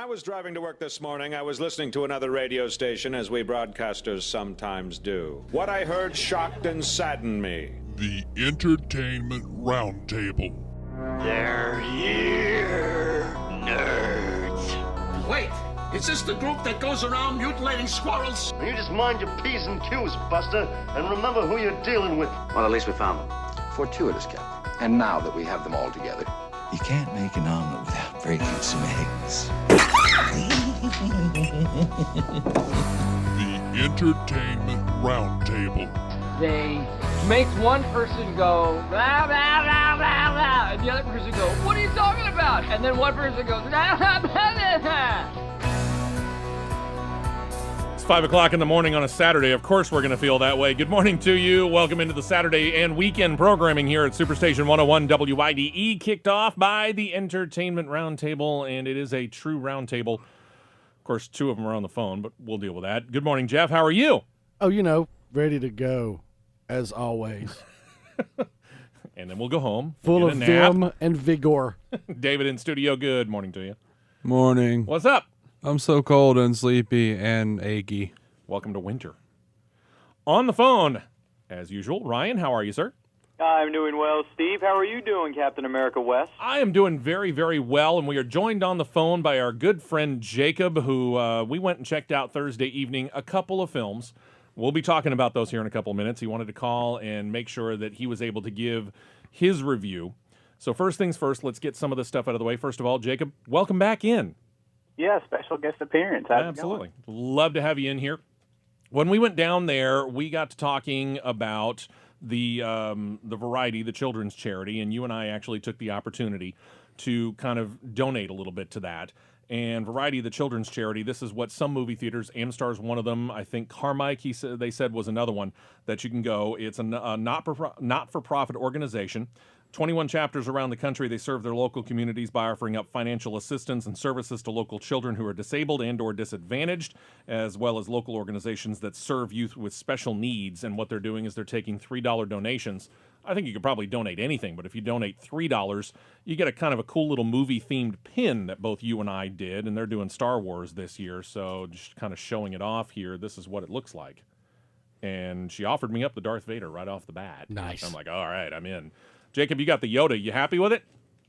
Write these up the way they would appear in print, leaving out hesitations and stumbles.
was driving to work this morning, I was listening to another radio station, as we broadcasters sometimes do. What I heard shocked and saddened me. The Entertainment Roundtable. They're here, nerds. Wait, is this the group that goes around mutilating squirrels? You just mind your P's and Q's, Buster, and remember who you're dealing with. Well, at least we found them. Fortuitous, Captain. And now that we have them all together, you can't make an omelet without breaking some eggs. The Entertainment Roundtable. They make one person go, blah, blah, blah, blah, blah, and the other person go, what are you talking about? And then one person goes, blah, blah, blah, blah. It's 5 o'clock in the morning on a Saturday. Of course we're going to feel that way. Good morning to you. Welcome into the Saturday and weekend programming here at Superstation 101 WIDE, kicked off by the Entertainment Roundtable, and it is a true roundtable. Of course, two of them are on the phone, but we'll deal with that. Good morning, Jeff. How are you? Oh, you know, ready to go, as always. And then we'll go home. Full of vim and vigor. David in studio, good morning to you. Morning. What's up? I'm so cold and sleepy and achy. Welcome to winter. On the phone, as usual, Ryan, how are you, sir? I'm doing well, Steve. How are you doing, Captain America West? I am doing very, very well, and we are joined on the phone by our good friend Jacob, who we went and checked out Thursday evening a couple of films. We'll be talking about those here in a couple of minutes. He wanted to call and make sure that he was able to give his review. So first things first, let's get some of this stuff out of the way. First of all, Jacob, welcome back in. Yeah, special guest appearance. Absolutely. Love to have you in here. When we went down there, we got to talking about the Variety, the children's charity, and you and I actually took the opportunity to kind of donate a little bit to that. And Variety, the children's charity, this is what some movie theaters, Amstar's one of them, I think Carmike, they said was another one that you can go. It's a not-for-profit organization. 21 chapters around the country. They serve their local communities by offering up financial assistance and services to local children who are disabled and or disadvantaged, as well as local organizations that serve youth with special needs. And what they're doing is they're taking $3 donations. I think you could probably donate anything, but if you donate $3, you get a kind of a cool little movie-themed pin that both you and I did, and they're doing Star Wars this year, so just kind of showing it off here. This is what it looks like. And she offered me up the Darth Vader right off the bat. Nice. I'm like, all right, I'm in. Jacob, you got the Yoda. You happy with it?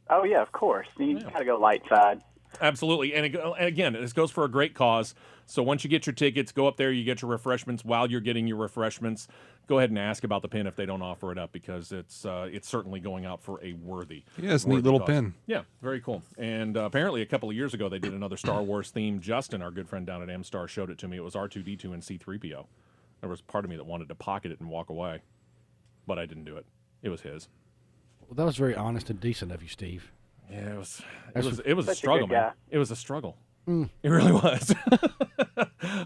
Oh, yeah, of course. You got to go light side. Absolutely. And again, this goes for a great cause. So once you get your tickets, go up there, you get your refreshments. While you're getting your refreshments, go ahead and ask about the pin if they don't offer it up, because it's certainly going out for a worthy. Yeah, it's a neat little pin. Yeah, very cool. And apparently a couple of years ago, they did another Star Wars theme. Justin, our good friend down at Amstar, showed it to me. It was R2-D2 and C-3PO. There was part of me that wanted to pocket it and walk away, but I didn't do it. It was his. Well, that was very honest and decent of you, Steve. Yeah, it was a struggle, man. It was a struggle. It really was.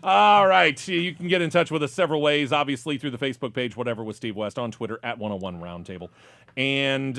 All right. You can get in touch with us several ways, obviously through the Facebook page, Whatever with Steve West, on Twitter, at 101 Roundtable. And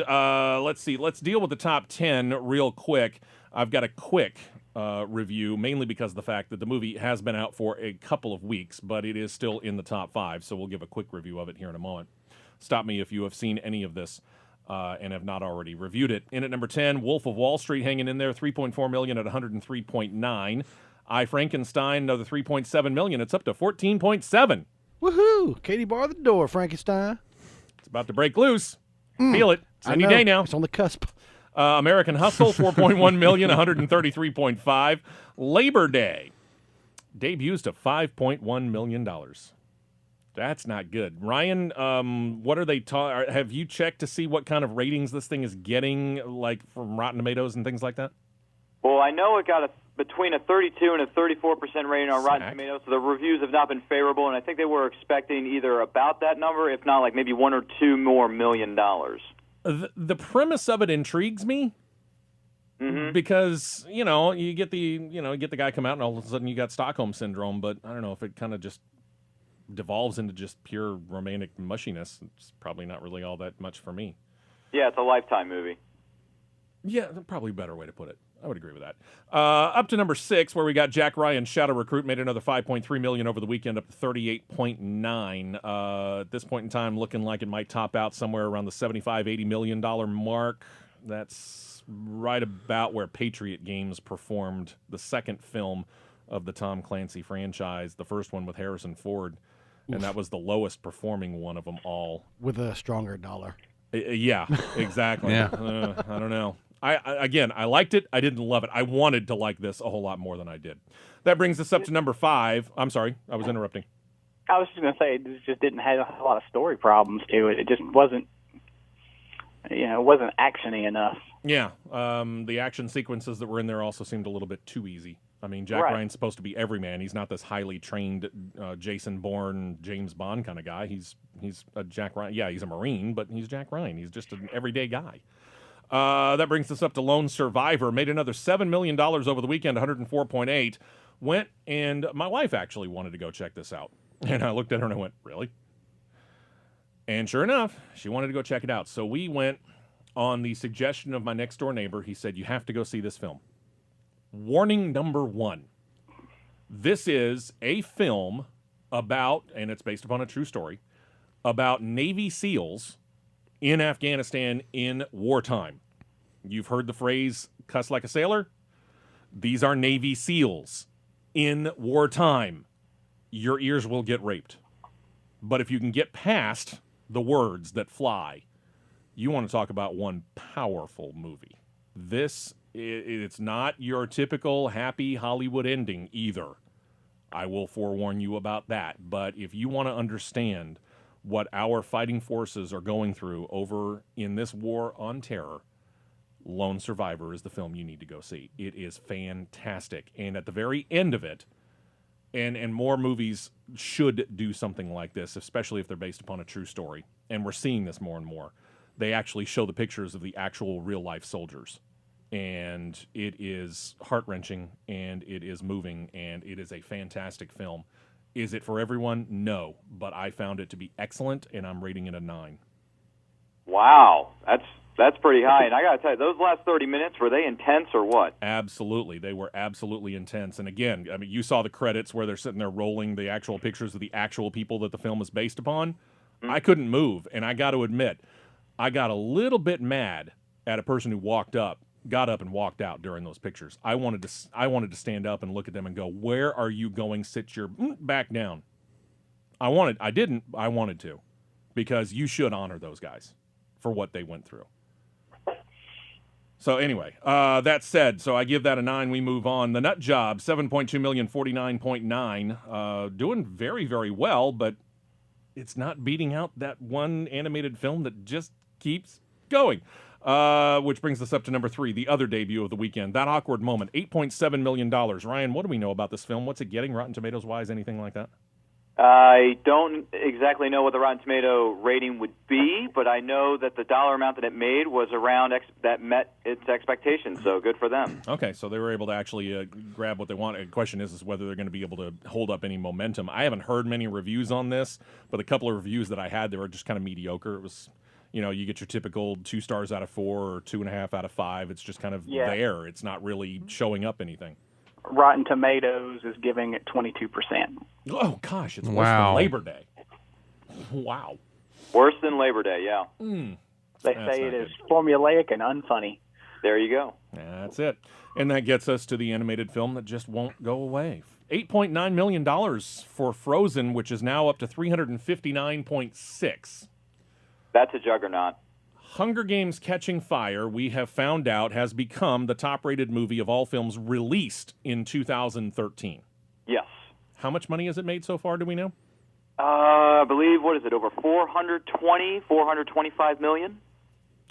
let's see. Let's deal with the top 10 real quick. I've got a quick review, mainly because of the fact that the movie has been out for a couple of weeks, but it is still in the top 5, so we'll give a quick review of it here in a moment. Stop me if you have seen any of this and have not already reviewed it. In at number 10, Wolf of Wall Street hanging in there, $3.4 million at $103.9. I, Frankenstein, another $3.7 million. It's up to $14.7. Woohoo! Katie bar the door, Frankenstein. It's about to break loose. Feel it. It's any day now. It's on the cusp. American Hustle, $4.1 million, $133.5. Labor Day debuts to $5.1 million. That's not good. Ryan, what are they have you checked to see what kind of ratings this thing is getting, like from Rotten Tomatoes and things like that? Well, I know it got between a 32 and a 34% rating on Rotten Tomatoes, so the reviews have not been favorable, and I think they were expecting either about that number, if not like maybe $1 or $2 more million. The premise of it intrigues me. Mm-hmm. Because, you get the guy come out and all of a sudden you got Stockholm Syndrome, but I don't know if it kind of just devolves into just pure romantic mushiness. It's probably not really all that much for me. Yeah, it's a Lifetime movie. Yeah, probably a better way to put it. I would agree with that. Up to number 6, where we got Jack Ryan, Shadow Recruit, made another $5.3 million over the weekend, up to $38.9. At this point in time, looking like it might top out somewhere around the $75-80 million mark. That's right about where Patriot Games performed the second film of the Tom Clancy franchise, the first one with Harrison Ford, and that was the lowest performing one of them all. With a stronger dollar. Yeah, exactly. Yeah. I don't know. I liked it. I didn't love it. I wanted to like this a whole lot more than I did. That brings us up to number 5. I'm sorry, I was interrupting. I was just going to say, it just didn't have a lot of story problems to it. It just wasn't, it wasn't actiony enough. Yeah, the action sequences that were in there also seemed a little bit too easy. I mean, Jack Ryan's supposed to be everyman. He's not this highly trained Jason Bourne, James Bond kind of guy. He's a Jack Ryan. Yeah, he's a Marine, but he's Jack Ryan. He's just an everyday guy. That brings us up to Lone Survivor. Made another $7 million over the weekend, 104.8. Went, and my wife actually wanted to go check this out. And I looked at her and I went, really? And sure enough, she wanted to go check it out. So we went on the suggestion of my next door neighbor. He said, you have to go see this film. Warning number 1. This is a film about, and it's based upon a true story, about Navy SEALs in Afghanistan in wartime. You've heard the phrase, cuss like a sailor? These are Navy SEALs in wartime. Your ears will get raped. But if you can get past the words that fly, you want to talk about one powerful movie. It's not your typical happy Hollywood ending either. I will forewarn you about that. But if you want to understand what our fighting forces are going through over in this war on terror, Lone Survivor is the film you need to go see. It is fantastic. And at the very end of it, and more movies should do something like this, especially if they're based upon a true story. And we're seeing this more and more. They actually show the pictures of the actual real-life soldiers. And it is heart-wrenching, and it is moving, and it is a fantastic film. Is it for everyone? No. But I found it to be excellent, and I'm rating it a 9. Wow. That's pretty high. And I got to tell you, those last 30 minutes, were they intense or what? Absolutely. They were absolutely intense. And again, I mean, you saw the credits where they're sitting there rolling the actual pictures of the actual people that the film is based upon. Mm-hmm. I couldn't move. And I got to admit, I got a little bit mad at a person who got up and walked out during those pictures. I wanted to stand up and look at them and go, where are you going? Sit your back down. I wanted to, because you should honor those guys for what they went through. So anyway, that said, so I give that a 9. We move on. The Nut Job, 7.2 million, 49.9. Doing very, very well, but it's not beating out that one animated film that just keeps going. Which brings us up to number 3, the other debut of the weekend. That Awkward Moment, $8.7 million. Ryan, what do we know about this film? What's it getting, Rotten Tomatoes-wise, anything like that? I don't exactly know what the Rotten Tomato rating would be, but I know that the dollar amount that it made was around that met its expectations, so good for them. Okay, so they were able to actually grab what they want. The question is whether they're going to be able to hold up any momentum. I haven't heard many reviews on this, but a couple of reviews that I had, they were just kind of mediocre. It was, you get your typical 2 stars out of 4 or 2.5 out of 5. It's just kind of there. It's not really showing up anything. Rotten Tomatoes is giving it 22%. Oh, gosh, it's worse than Labor Day. Wow. Worse than Labor Day, yeah. They say it is formulaic and unfunny. There you go. That's it. And that gets us to the animated film that just won't go away. $8.9 million for Frozen, which is now up to $359.6. That's a juggernaut. Hunger Games Catching Fire, we have found out, has become the top-rated movie of all films released in 2013. Yes. How much money has it made so far, do we know? I believe, what is it, over 425 million?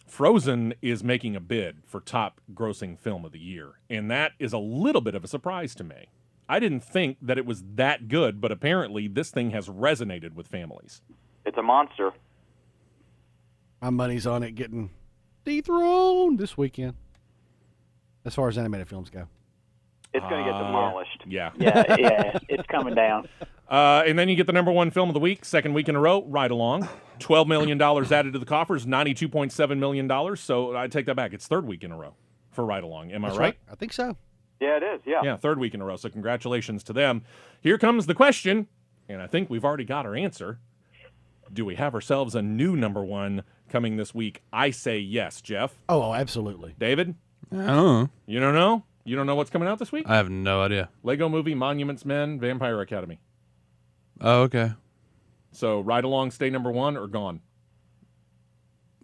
Frozen is making a bid for top grossing film of the year, and that is a little bit of a surprise to me. I didn't think that it was that good, but apparently this thing has resonated with families. It's a monster. My money's on it getting dethroned this weekend, as far as animated films go. It's going to get demolished. Yeah, it's coming down. And then you get the number 1 film of the week, second week in a row, Ride Along. $12 million added to the coffers, $92.7 million. So I take that back. It's third week in a row for Ride Along. Am I right? I think so. Yeah, it is, yeah. Yeah, third week in a row. So congratulations to them. Here comes the question, and I think we've already got our answer. Do we have ourselves a new number 1 coming this week? I say yes. Jeff? Oh, absolutely. David? Oh. You don't know? You don't know what's coming out this week? I have no idea. Lego Movie, Monuments Men, Vampire Academy. Oh, okay. So Ride Along, stay number 1 or gone?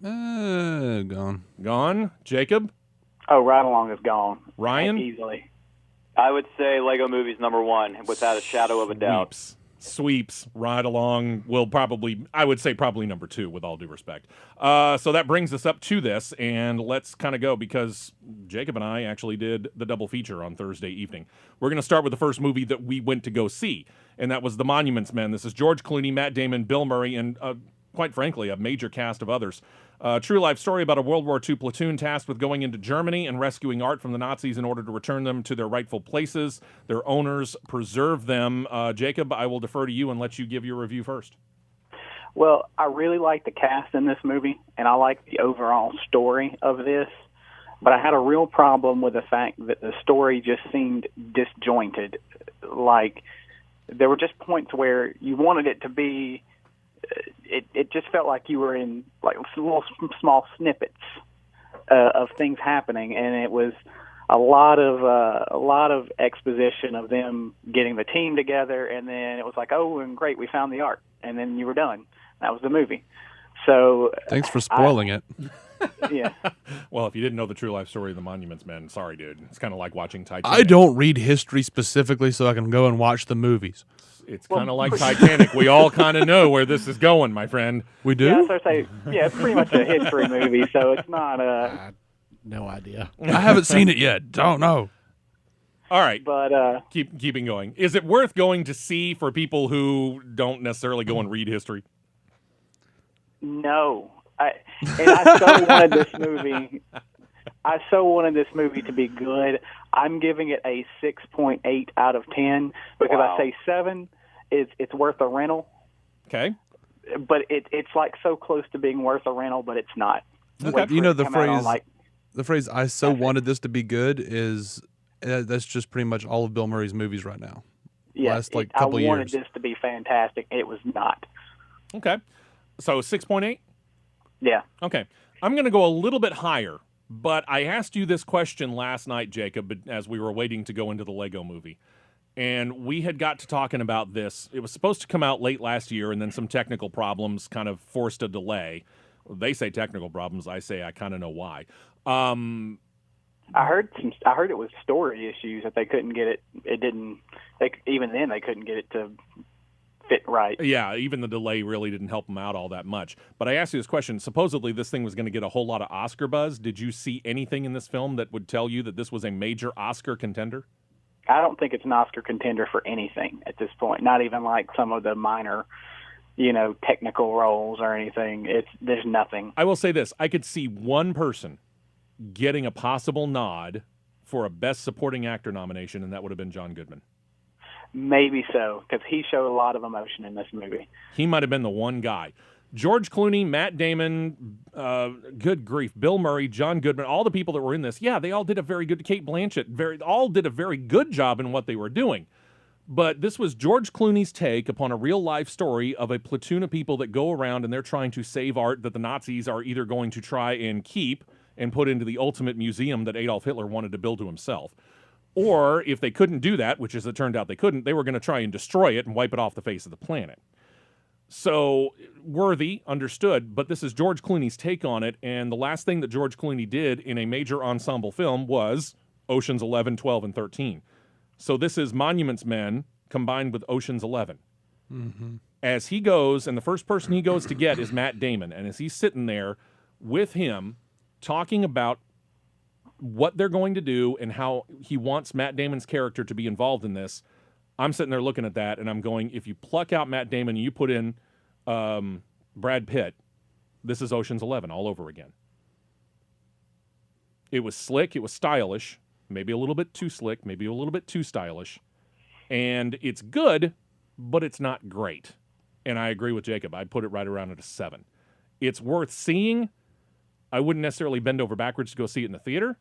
Gone. Gone. Jacob? Oh, Ride Along is gone. Ryan? Easily. I would say Lego Movie's number 1, without a shadow of a doubt. Sweeps. Ride Along will probably, I would say probably number 2, with all due respect. So that brings us up to this, and let's kind of go, because Jacob and I actually did the double feature on Thursday evening. We're going to start with the first movie that we went to go see, and that was The Monuments Men. This is George Clooney, Matt Damon, Bill Murray, and quite frankly, a major cast of others. True life story about a World War II platoon tasked with going into Germany and rescuing art from the Nazis in order to return them to their rightful places. Their owners preserve them. Jacob, I will defer to you and let you give your review first. Well, I really like the cast in this movie, and I like the overall story of this, but I had a real problem with the fact that the story just seemed disjointed. Like, there were just points where you wanted it to be... It just felt like you were in like little small snippets of things happening, and it was a lot of exposition of them getting the team together, and then it was like, oh, and great, we found the art, and then you were done. That was the movie. So thanks for spoiling it. Yeah. Well, if you didn't know the true life story of the Monuments Men, sorry, dude. It's kind of like watching Titanic. I don't read history specifically so I can go and watch the movies. It's kind of like Titanic. We all kind of know where this is going, my friend. We do? Yeah, so say, yeah, it's pretty much a history movie, so it's not a... No idea. I haven't seen it yet. Don't know. All right. But keeping going. Is it worth going to see for people who don't necessarily go and read history? No. I so wanted this movie. I so wanted this movie to be good. I'm giving it a 6.8 out of 10 because I say 7 is it's worth a rental. Okay. But it's like so close to being worth a rental, but it's not. Okay. You know the phrase "I so wanted this to be good" is that's just pretty much all of Bill Murray's movies right now. Yeah, last couple I wanted years. this to be fantastic. It was not. Okay. So 6.8? Yeah. Okay. I'm going to go a little bit higher, but I asked you this question last night, Jacob, as we were waiting to go into the Lego movie. And we had got to talking about this. It was supposed to come out late last year, and then some technical problems kind of forced a delay. They say technical problems. I say I kind of know why. I heard it was story issues that they couldn't get it. Even then they couldn't get it to fit right. Yeah, even the delay really didn't help them out all that much. But I asked you this question. Supposedly this thing was going to get a whole lot of Oscar buzz. Did you see anything in this film that would tell you that this was a major Oscar contender? I don't think it's an Oscar contender for anything at this point. Not even like some of the minor, technical roles or anything. There's nothing. I will say this. I could see one person getting a possible nod for a Best Supporting Actor nomination, and that would have been John Goodman. Maybe so, because he showed a lot of emotion in this movie. He might have been the one guy. George Clooney, Matt Damon, good grief, Bill Murray, John Goodman, all the people that were in this, yeah, they all did a very good, Kate Blanchett, all did a very good job in what they were doing. But this was George Clooney's take upon a real-life story of a platoon of people that go around and they're trying to save art that the Nazis are either going to try and keep and put into the ultimate museum that Adolf Hitler wanted to build to himself. Or if they couldn't do that, which as it turned out they couldn't, they were going to try and destroy it and wipe it off the face of the planet. So, worthy, understood, but this is George Clooney's take on it, and the last thing that George Clooney did in a major ensemble film was Ocean's 11, 12, and 13. So this is Monuments Men combined with Ocean's 11. Mm-hmm. As he goes, and the first person he goes to get is Matt Damon, and as he's sitting there with him talking about what they're going to do and how he wants Matt Damon's character to be involved in this, I'm sitting there looking at that, and I'm going, if you pluck out Matt Damon and you put in Brad Pitt, this is Ocean's 11 all over again. It was slick. It was stylish. Maybe a little bit too slick. Maybe a little bit too stylish. And it's good, but it's not great. And I agree with Jacob. I'd put it right around at a 7. It's worth seeing. I wouldn't necessarily bend over backwards to go see it in the theater,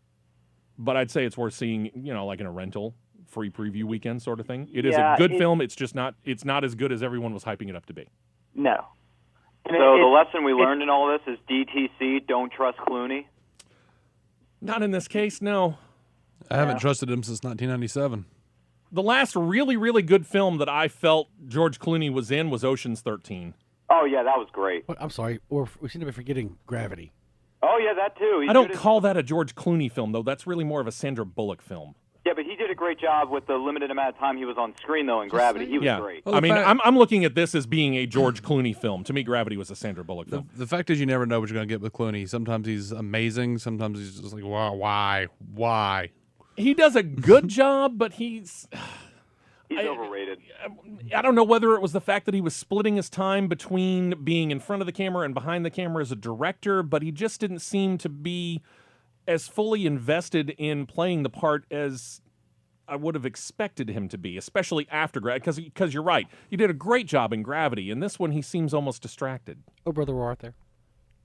but I'd say it's worth seeing, like in a rental, free preview weekend sort of thing. It is a good film. It's just not, it's not as good as everyone was hyping it up to be. No. So the lesson we learned in all this is DTC, don't trust Clooney? Not in this case, no. I haven't trusted him since 1997. The last really, really good film that I felt George Clooney was in was Ocean's 13. Oh, yeah, that was great. I'm sorry, we seem to be forgetting Gravity. Oh, yeah, that too. I don't call that a George Clooney film, though. That's really more of a Sandra Bullock film. Yeah, but he did a great job with the limited amount of time he was on screen, though, in Gravity. He was great. Well, I mean, I'm looking at this as being a George Clooney film. To me, Gravity was a Sandra Bullock film. The fact is you never know what you're going to get with Clooney. Sometimes he's amazing. Sometimes he's just like, wow, why? He does a good job, but he's overrated. I don't know whether it was the fact that he was splitting his time between being in front of the camera and behind the camera as a director, but he just didn't seem to be as fully invested in playing the part as I would have expected him to be, especially after Gravity, because you're right. He did a great job in Gravity. In this one, he seems almost distracted. Oh, Brother, we're out there.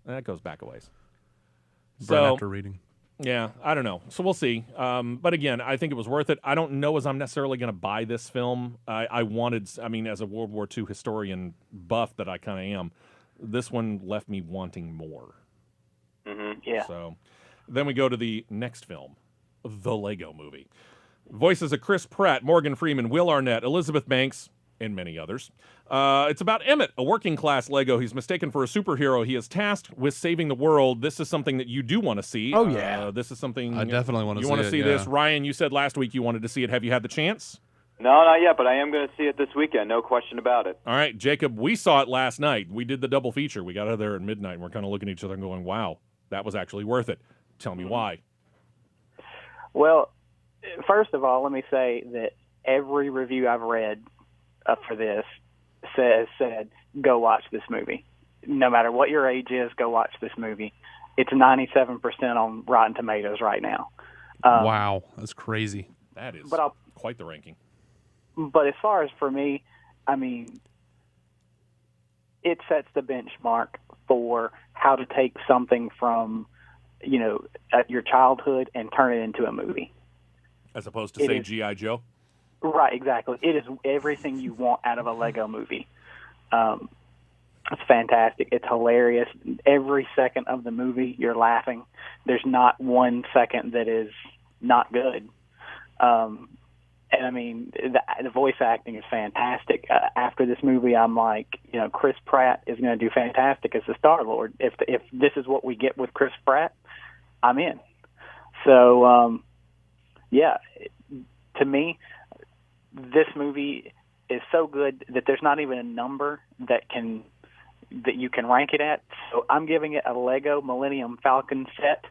That goes back a ways. Burn after reading. Yeah, I don't know. So we'll see. But again, I think it was worth it. I don't know as I'm necessarily going to buy this film. I mean, as a World War II historian buff that I kind of am, this one left me wanting more. Mm-hmm. Yeah. So then we go to the next film, The Lego Movie. Voices of Chris Pratt, Morgan Freeman, Will Arnett, Elizabeth Banks, and many others. It's about Emmett, a working-class Lego. He's mistaken for a superhero. He is tasked with saving the world. This is something that you do want to see. Oh, yeah. This is something... I definitely want to see it. You want to see this. Ryan, you said last week you wanted to see it. Have you had the chance? No, not yet, but I am going to see it this weekend. No question about it. All right, Jacob, we saw it last night. We did the double feature. We got out of there at midnight, and we're kind of looking at each other and going, wow, that was actually worth it. Tell me why. Well, first of all, let me say that every review I've read for this said, go watch this movie. No matter what your age is, go watch this movie. It's 97% on Rotten Tomatoes right now. Wow, that's crazy. That is quite the ranking. But as far as for me, I mean, it sets the benchmark for how to take something from, your childhood and turn it into a movie. As opposed to, say, G.I. Joe? Right, exactly. It is everything you want out of a Lego movie. It's fantastic. It's hilarious. Every second of the movie, you're laughing. There's not 1 second that is not good. And I mean, the voice acting is fantastic. After this movie, I'm like, Chris Pratt is going to do fantastic as the Star-Lord. If this is what we get with Chris Pratt, I'm in. So, yeah, to me, this movie is so good that there's not even a number that you can rank it at. So I'm giving it a Lego Millennium Falcon set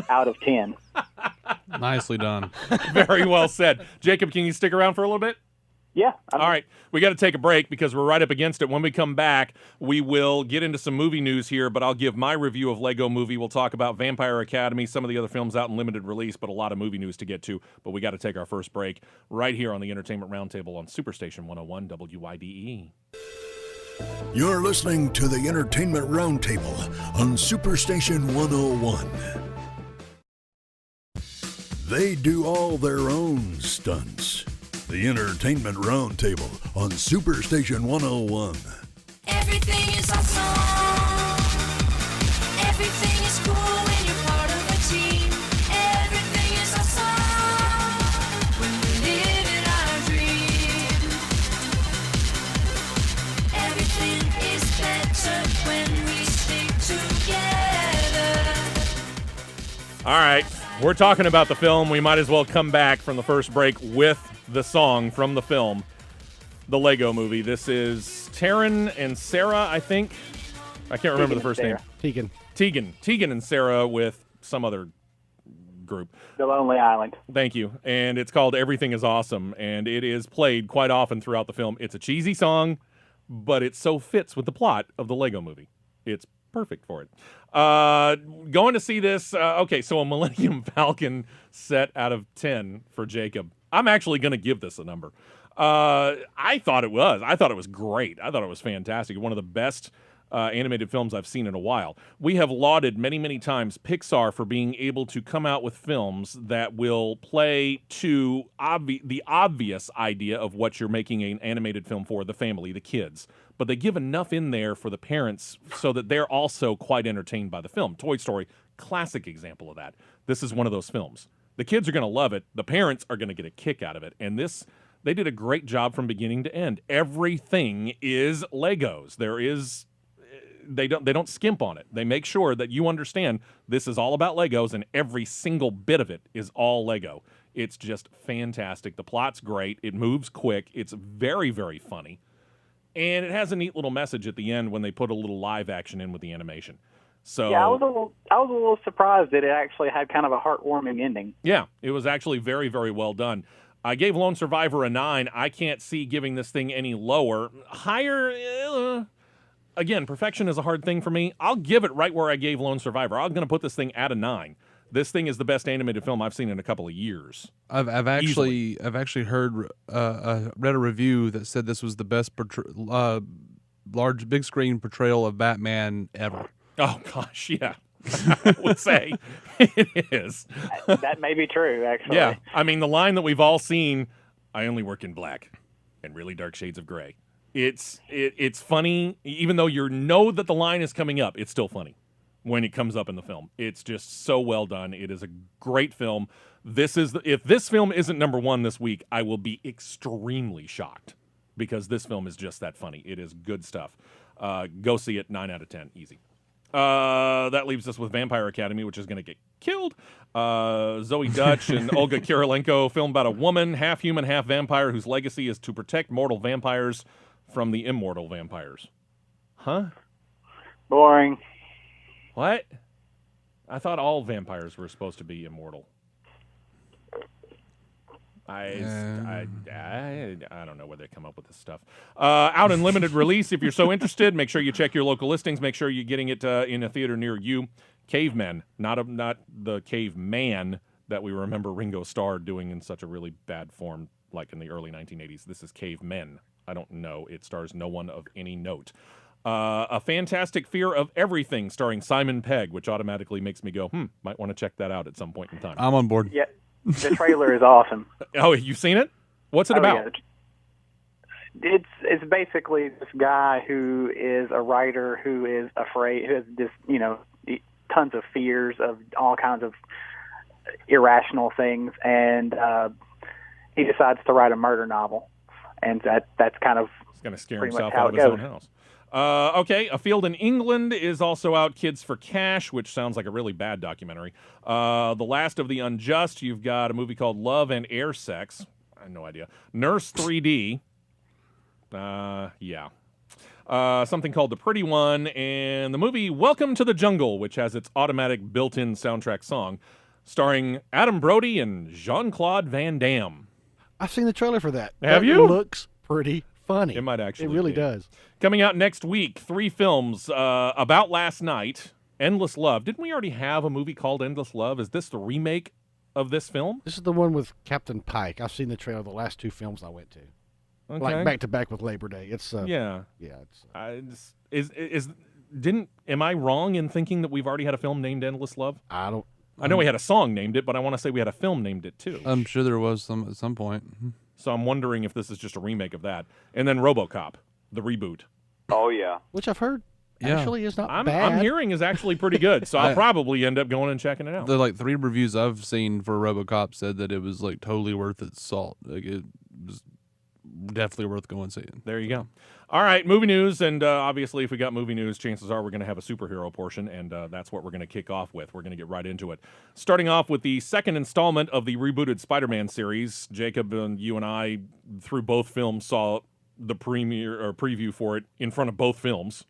out of 10. Nicely done. Very well said. Jacob, can you stick around for a little bit? Yeah. All right. We got to take a break because we're right up against it. When we come back, we will get into some movie news here, but I'll give my review of Lego Movie. We'll talk about Vampire Academy, some of the other films out in limited release, but a lot of movie news to get to. But we got to take our first break right here on the Entertainment Roundtable on Superstation 101 WYDE. You're listening to the Entertainment Roundtable on Superstation 101. They do all their own stunts. The Entertainment Roundtable on Superstation 101. Everything is awesome. Everything is cool when you're part of a team. Everything is awesome when we live in our dream. Everything is better when we stick together. All right, we're talking about the film. We might as well come back from the first break with the song from the film, The Lego Movie. This is Taryn and Sarah, I think. I can't remember the first name. Tegan and Sarah with some other group. The Lonely Island. Thank you. And it's called Everything is Awesome, and it is played quite often throughout the film. It's a cheesy song, but it so fits with the plot of the Lego Movie. It's perfect for it. Going to see this, okay, so a Millennium Falcon set out of 10 for Jacob. I'm actually going to give this a number. I thought it was. I thought it was great. I thought it was fantastic. One of the best animated films I've seen in a while. We have lauded many, many times Pixar for being able to come out with films that will play to the obvious idea of what you're making an animated film for, the family, the kids. But they give enough in there for the parents so that they're also quite entertained by the film. Toy Story, classic example of that. This is one of those films. The kids are going to love it. The parents are going to get a kick out of it. And this, they did a great job from beginning to end. Everything is Legos. They don't skimp on it. They make sure that you understand this is all about Legos, and every single bit of it is all Lego. It's just fantastic. The plot's great. It moves quick. It's very, very funny. And it has a neat little message at the end when they put a little live action in with the animation. So yeah, I was a little surprised that it actually had kind of a heartwarming ending. Yeah, it was actually very, very well done. I gave Lone Survivor a 9. I can't see giving this thing any lower. Higher, again, perfection is a hard thing for me. I'll give it right where I gave Lone Survivor. I'm going to put this thing at a 9. This thing is the best animated film I've seen in a couple of years. I've actually heard read a review that said this was the best large big screen portrayal of Batman ever. Oh gosh, yeah. I would say it is. That may be true, actually. Yeah, I mean the line that we've all seen, I only work in black and really dark shades of gray. It's funny, even though you know that the line is coming up, it's still funny when it comes up in the film. It's just so well done. It is a great film. If this film isn't number 1 this week, I will be extremely shocked because this film is just that funny. It is good stuff. Go see it, 9 out of 10, easy. That leaves us with Vampire Academy, which is going to get killed. Zoe Dutch and Olga Kurylenko, film about a woman, half human, half vampire, whose legacy is to protect mortal vampires from the immortal vampires. Huh? Boring. What? I thought all vampires were supposed to be immortal. I don't know where they come up with this stuff. Out in limited release, if you're so interested, make sure you check your local listings. Make sure you're getting it in a theater near you. Cavemen, not the caveman that we remember Ringo Starr doing in such a really bad form, like in the early 1980s. This is Cavemen. I don't know. It stars no one of any note. A Fantastic Fear of Everything, starring Simon Pegg, which automatically makes me go, might want to check that out at some point in time. I'm on board. Yeah, the trailer is awesome. Oh, you've seen it? What's it about? Yeah. It's basically this guy who is a writer who is afraid, who has this, tons of fears of all kinds of irrational things, and he decides to write a murder novel, and that's kind of going to scare himself out of his own house. Okay, A Field in England is also out. Kids for Cash, which sounds like a really bad documentary. The Last of the Unjust. You've got a movie called Love and Air Sex. I have no idea. Nurse 3D. Yeah. Something called The Pretty One. And the movie Welcome to the Jungle, which has its automatic built-in soundtrack song, starring Adam Brody and Jean-Claude Van Damme. I've seen the trailer for that. Have you? It looks pretty funny. It might actually. It really be. does. Coming out next week, 3 films. About Last Night, Endless Love. Didn't we already have a movie called Endless Love? Is this the remake of this film? This is the one with Captain Pike. I've seen the trailer of the last 2 films I went to. Okay. Like back to back with Labor Day. It's yeah. It's am I wrong in thinking that we've already had a film named Endless Love? I know we had a song named it, but I want to say we had a film named it too. I'm sure there was some at some point. So I'm wondering if this is just a remake of that. And then RoboCop, the reboot. Oh yeah, which I've heard actually is not bad. I'm hearing is actually pretty good. So I'll probably end up going and checking it out. The 3 reviews I've seen for RoboCop said that it was totally worth its salt. It was definitely worth going seeing. There you go. All right, movie news, and obviously if we got movie news, chances are we're going to have a superhero portion, and that's what we're going to kick off with. We're going to get right into it. Starting off with the second installment of the rebooted Spider-Man series. Jacob and you and I, through both films, saw the premiere or preview for it in front of both films,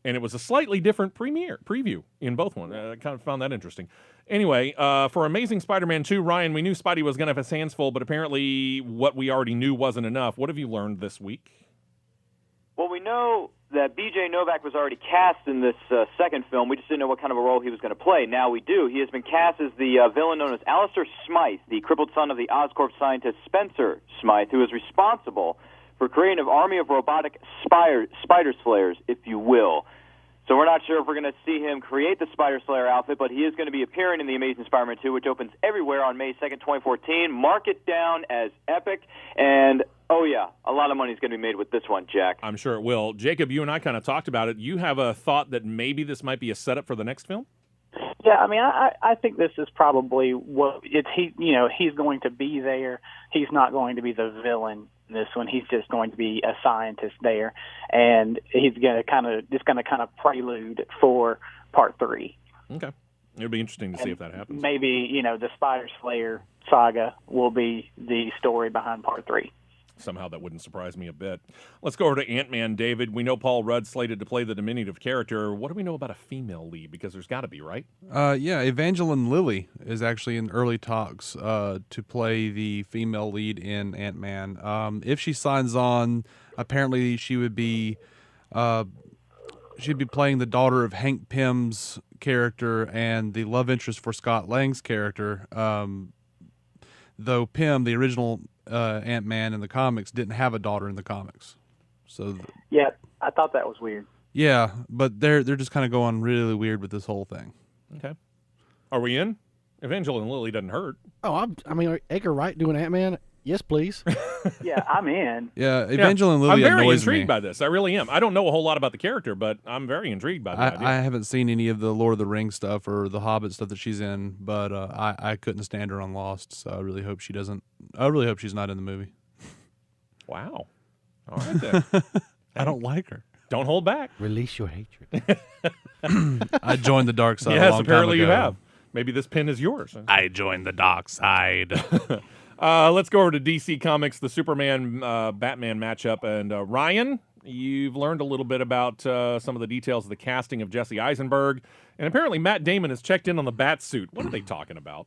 and it was a slightly different preview in both ones. I kind of found that interesting. Anyway, for Amazing Spider-Man 2, Ryan, we knew Spidey was going to have his hands full, but apparently what we already knew wasn't enough. What have you learned this week? Well, we know that B.J. Novak was already cast in this second film. We just didn't know what kind of a role he was going to play. Now we do. He has been cast as the villain known as Alistair Smythe, the crippled son of the Oscorp scientist Spencer Smythe, who is responsible for creating an army of robotic spider slayers, if you will. So we're not sure if we're going to see him create the Spider Slayer outfit, but he is going to be appearing in The Amazing Spider-Man 2, which opens everywhere on May 2nd, 2014. Mark it down as epic, and oh yeah, a lot of money is going to be made with this one, Jack. I'm sure it will. Jacob, you and I kind of talked about it. You have a thought that maybe this might be a setup for the next film? Yeah, I mean, I think this is probably what it's. He's going to be there. He's not going to be the villain in this one. He's just going to be a scientist there, and he's going to kind of prelude for Part 3. Okay, it'll be interesting to see if that happens. Maybe the Spider Slayer saga will be the story behind Part 3. Somehow that wouldn't surprise me a bit. Let's go over to Ant-Man, David. We know Paul Rudd's slated to play the diminutive character. What do we know about a female lead? Because there's got to be, right? Yeah, Evangeline Lilly is actually in early talks to play the female lead in Ant-Man. If she signs on, apparently she would be she'd be playing the daughter of Hank Pym's character and the love interest for Scott Lang's character. Though Pym, the original Ant-Man in the comics, didn't have a daughter in the comics. So yeah, I thought that was weird. Yeah, but they're just kind of going really weird with this whole thing. Okay. Are we in? Evangeline Lilly doesn't hurt. Oh, I mean, Edgar Wright doing Ant-Man? Yes, please. Yeah, I'm in. Yeah, Evangeline Lilly I'm very annoys intrigued me. by this. I really am. I don't know a whole lot about the character, but I'm very intrigued by the idea. I haven't seen any of the Lord of the Rings stuff or the Hobbit stuff that she's in, but I couldn't stand her on Lost, so I really hope she doesn't. I really hope she's not in the movie. Wow. All right, then. I don't like her. Don't hold back. Release your hatred. I joined the dark side a Yes, long apparently time ago. you have. Maybe this pin is yours. I joined the dark side. Let's go over to DC Comics, the Superman Batman matchup. And Ryan, you've learned a little bit about some of the details of the casting of Jesse Eisenberg. And apparently Matt Damon has checked in on the bat suit. What are they talking about?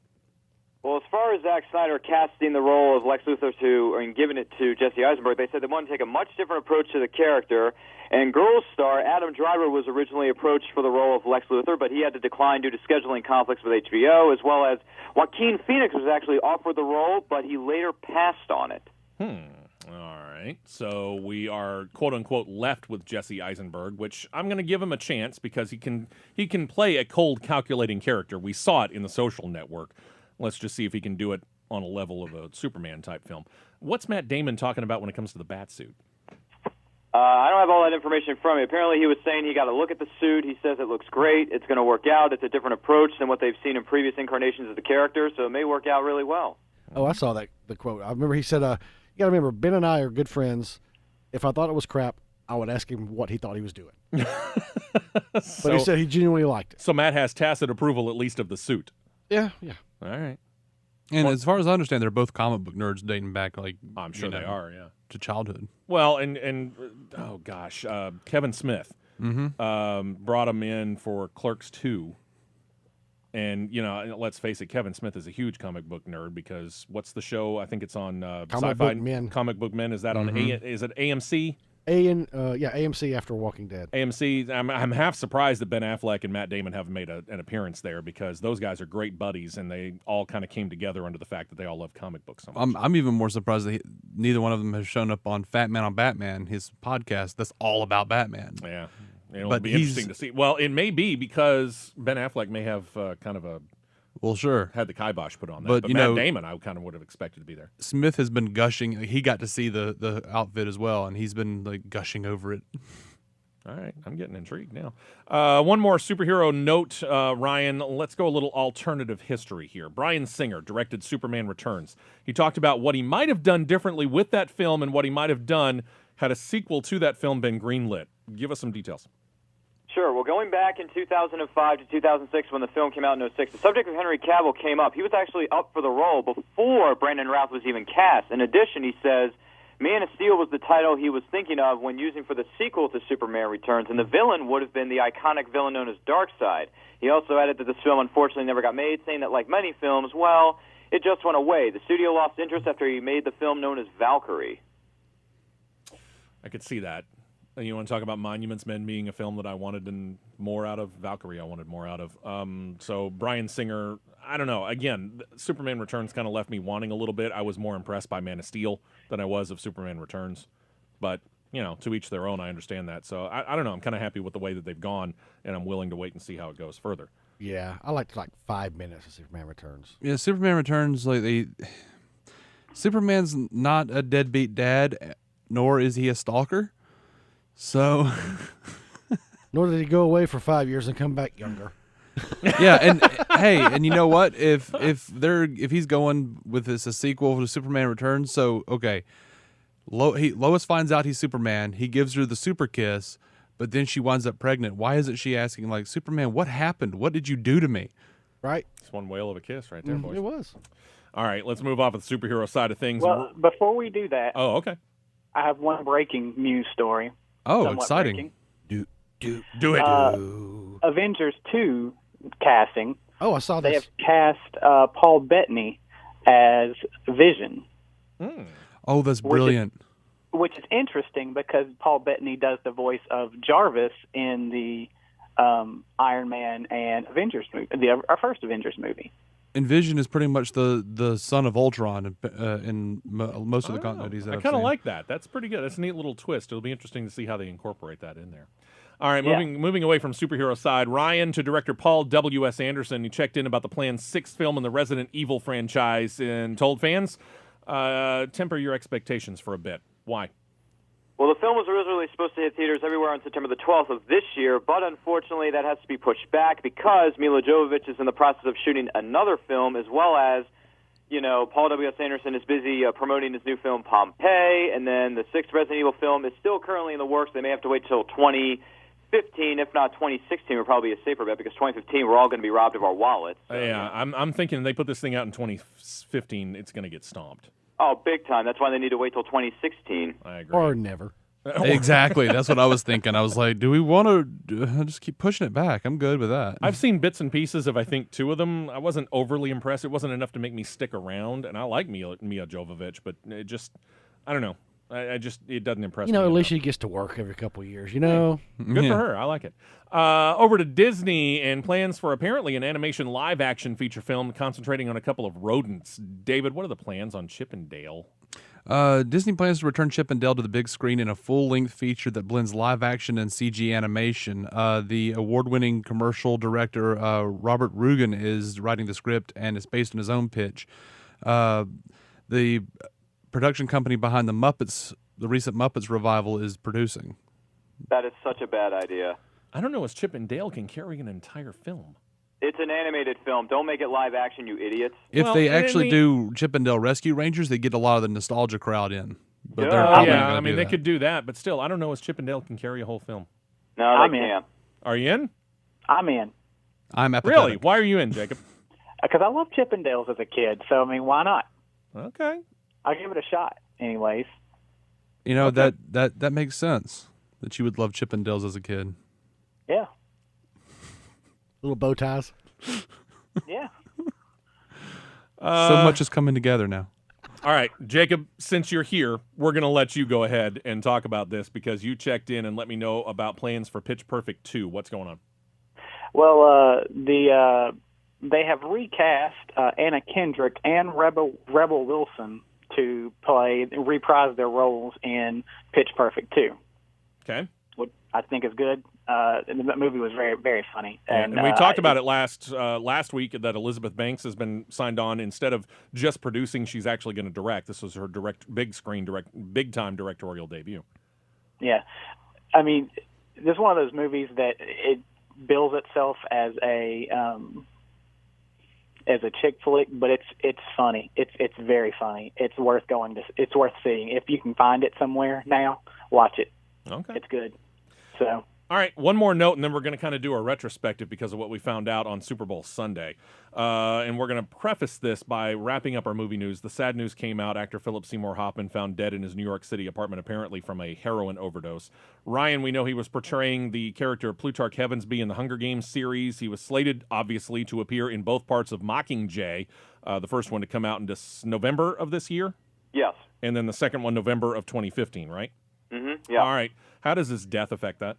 Well, as far as Zack Snyder casting the role of Lex Luthor and giving it to Jesse Eisenberg, they said they wanted to take a much different approach to the character. And Girls star Adam Driver was originally approached for the role of Lex Luthor, but he had to decline due to scheduling conflicts with HBO, as well as Joaquin Phoenix was actually offered the role, but he later passed on it. All right. So we are, quote-unquote, left with Jesse Eisenberg, which I'm going to give him a chance because he can play a cold, calculating character. We saw it in The Social Network. Let's just see if he can do it on a level of a Superman-type film. What's Matt Damon talking about when it comes to the Batsuit? I don't have all that information from him. Apparently he was saying he got to look at the suit. He says it looks great. It's going to work out. It's a different approach than what they've seen in previous incarnations of the character, so it may work out really well. Oh, I saw the quote. I remember he said, you got to remember, Ben and I are good friends. If I thought it was crap, I would ask him what he thought he was doing. But he said he genuinely liked it. So Matt has tacit approval, at least, of the suit. Yeah. All right. And as far as I understand, they're both comic book nerds dating back, I'm sure they are, yeah, to childhood. Well, and oh gosh, Kevin Smith brought him in for Clerks 2. And, let's face it, Kevin Smith is a huge comic book nerd because what's the show? I think it's on Comic Sci-Fi. Book Men. Comic Book Men. Is that on is it AMC? AMC after Walking Dead. AMC. I'm half surprised that Ben Affleck and Matt Damon haven't made an appearance there because those guys are great buddies and they all kind of came together under the fact that they all love comic books so much. I'm even more surprised that neither one of them has shown up on Fat Man on Batman, his podcast that's all about Batman. Yeah. It'll be interesting to see. Well, it may be because Ben Affleck may have kind of had the kibosh put on that. But Matt Damon, I kind of would have expected to be there. Smith has been gushing. He got to see the outfit as well, and he's been gushing over it. All right, I'm getting intrigued now. One more superhero note, Ryan. Let's go a little alternative history here. Bryan Singer directed Superman Returns. He talked about what he might have done differently with that film and what he might have done had a sequel to that film been greenlit. Give us some details. Sure. Well, going back in 2005 to 2006 when the film came out in 2006, the subject of Henry Cavill came up. He was actually up for the role before Brandon Routh was even cast. In addition, he says, Man of Steel was the title he was thinking of when using for the sequel to Superman Returns, and the villain would have been the iconic villain known as Darkseid. He also added that this film unfortunately never got made, saying that like many films, well, it just went away. The studio lost interest after he made the film known as Valkyrie. I could see that. And you want to talk about Monuments Men being a film that I wanted more out of? Valkyrie I wanted more out of. So Bryan Singer, I don't know. Again, Superman Returns kind of left me wanting a little bit. I was more impressed by Man of Steel than I was of Superman Returns. But to each their own. I understand that. So I don't know. I'm kind of happy with the way that they've gone, and I'm willing to wait and see how it goes further. Yeah, I liked 5 minutes of Superman Returns. Yeah, Superman Returns, Superman's not a deadbeat dad, nor is he a stalker. So, nor did he go away for 5 years and come back younger. Yeah, and hey, and you know what? If he's going with a sequel to Superman Returns, so okay, Lois finds out he's Superman. He gives her the super kiss, but then she winds up pregnant. Why isn't she asking like, Superman, what happened? What did you do to me? Right. It's one whale of a kiss right there, boys. It was. All right, let's move off of the superhero side of things. Well, before we do that, oh, okay, I have one breaking news story. Oh, Somewhat exciting! breaking. Do it. Avengers 2 casting. Oh, I saw They this. have cast Paul Bettany as Vision. Oh, that's brilliant. Which is interesting because Paul Bettany does the voice of Jarvis in the Iron Man and Avengers movie, our first Avengers movie. And Vision is pretty much the son of Ultron in most of the continuities that I I've kind of seen. like that. That's pretty good. That's a neat little twist. It'll be interesting to see how they incorporate that in there. All right, Yeah. moving away from superhero side, Ryan to director Paul W.S. Anderson. He checked in about the planned 6th film in the Resident Evil franchise and told fans, temper your expectations for a bit. Why? Well, the film was originally supposed to hit theaters everywhere on September the 12th of this year, but unfortunately that has to be pushed back because Mila Jovovich is in the process of shooting another film, as well as, Paul W.S. Anderson is busy promoting his new film, Pompeii, and then the 6th Resident Evil film is still currently in the works. They may have to wait till 2015, if not 2016, would probably be a safer bet because 2015 we're all going to be robbed of our wallets. So, Yeah, I'm thinking they put this thing out in 2015, it's going to get stomped. Oh, big time. That's why they need to wait till 2016. I agree. Or never. Exactly. That's what I was thinking. I was like, do we want to just keep pushing it back? I'm good with that. I've seen bits and pieces of, I think, 2 of them. I wasn't overly impressed. It wasn't enough to make me stick around, and I like Mia Jovovich, but it just, I don't know. It doesn't impress me. At least she gets to work every couple of years, Good for her. I like it. Over to Disney and plans for apparently an animation live-action feature film concentrating on a couple of rodents. David, what are the plans on Chip and Dale? Disney plans to return Chip and Dale to the big screen in a full-length feature that blends live action and CG animation. The award-winning commercial director Robert Rugen is writing the script, and it's based on his own pitch. The production company behind the recent Muppets revival, is producing. That is such a bad idea. I don't know if Chip and Dale can carry an entire film. It's an animated film. Don't make it live action, you idiots. If they actually do Chip and Dale Rescue Rangers, they get a lot of the nostalgia crowd in. But they're probably not gonna do they that. could do that, but still, I don't know if Chip and Dale can carry a whole film. No, they can't. Are you in? I'm in. I'm apathetic. Really? Why are you in, Jacob? Because I love Chip and Dales as a kid, so, why not? Okay. I'll give it a shot anyways. You know, that makes sense, that you would love Chip and Dales as a kid. Yeah. Little bow ties. Yeah. So much is coming together now. All right, Jacob, since you're here, we're going to let you go ahead and talk about this because you checked in and let me know about plans for Pitch Perfect 2. What's going on? Well, they have recast Anna Kendrick and Rebel Wilson to reprise their roles in Pitch Perfect 2. Okay. What I think is good. The movie was very, very funny. And we talked about it last week that Elizabeth Banks has been signed on. Instead of just producing, she's actually going to direct. This was her big time directorial debut. Yeah. This is one of those movies that it bills itself as a chick flick, but it's funny. It's very funny. It's worth it's worth seeing. If you can find it somewhere now, watch it. Okay. It's good. So. All right, one more note, and then we're going to kind of do a retrospective because of what we found out on Super Bowl Sunday. And we're going to preface this by wrapping up our movie news. The sad news came out. Actor Phillip Seymour Hoffman found dead in his New York City apartment, apparently from a heroin overdose. Ryan, we know he was portraying the character of Plutarch Heavensbee in the Hunger Games series. He was slated, obviously, to appear in both parts of Mockingjay, the first one to come out in November of this year? Yes. And then the second one, November of 2015, right? Mm-hmm. Yeah. All right. How does his death affect that?